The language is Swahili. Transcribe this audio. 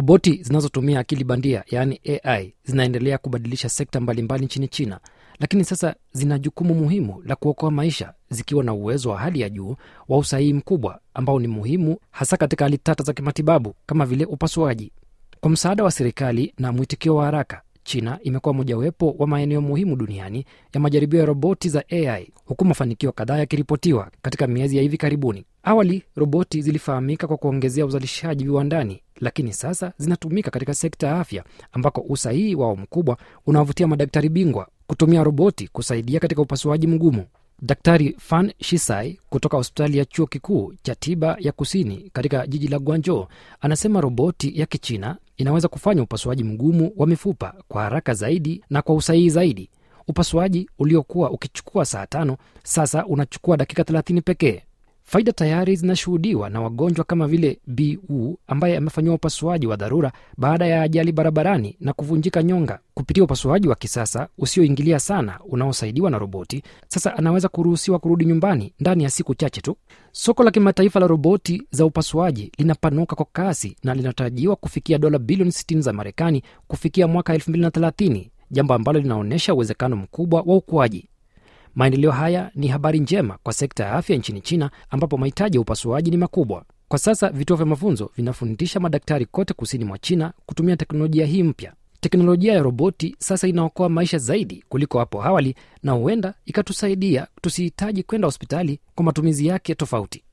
Roboti zinazotumia akili bandia, yaani AI, zinaendelea kubadilisha sekta mbalimbali nchini China, lakini sasa zina jukumu muhimu la kuokoa maisha, zikiwa na uwezo wa hali ya juu wa usahihi mkubwa ambao ni muhimu hasa katika hali tata za kimatibabu kama vile upasuaji. Kwa msaada wa serikali na mwitikio wa haraka, China imekuwa mojawapo wa maeneo muhimu duniani ya majaribio ya roboti za AI, huku mafanikio kadhaa yakiripotiwa katika miezi ya hivi karibuni. Awali, roboti zilifahamika kwa kuongezea uzalishaji viwandani, lakini sasa zinatumika katika sekta ya afya ambako usahihi wao mkubwa unawavutia madaktari bingwa kutumia roboti kusaidia katika upasuaji mgumu. Daktari Fan Shisai kutoka hospitali ya chuo kikuu cha tiba ya kusini katika jiji la Guangzhou anasema roboti ya Kichina inaweza kufanya upasuaji mgumu wa mifupa kwa haraka zaidi na kwa usahihi zaidi. Upasuaji uliokuwa ukichukua saa 5 sasa unachukua dakika 30 pekee. Faida tayari zinashuhudiwa na wagonjwa kama vile Bu ambaye amefanyiwa upasuaji wa dharura baada ya ajali barabarani na kuvunjika nyonga. Kupitia upasuaji wa kisasa usioingilia sana unaosaidiwa na roboti, sasa anaweza kuruhusiwa kurudi nyumbani ndani ya siku chache tu. Soko la kimataifa la roboti za upasuaji linapanuka kwa kasi na linatarajiwa kufikia dola bilioni 60 za Marekani kufikia mwaka 2030, jambo ambalo linaonyesha uwezekano mkubwa wa ukuaji. Maendeleo haya ni habari njema kwa sekta ya afya nchini China ambapo mahitaji ya upasuaji ni makubwa. Kwa sasa vituo vya mafunzo vinafundisha madaktari kote kusini mwa China kutumia teknolojia hii mpya. Teknolojia ya roboti sasa inaokoa maisha zaidi kuliko hapo awali na huenda ikatusaidia tusihitaji kwenda hospitali kwa matumizi yake tofauti.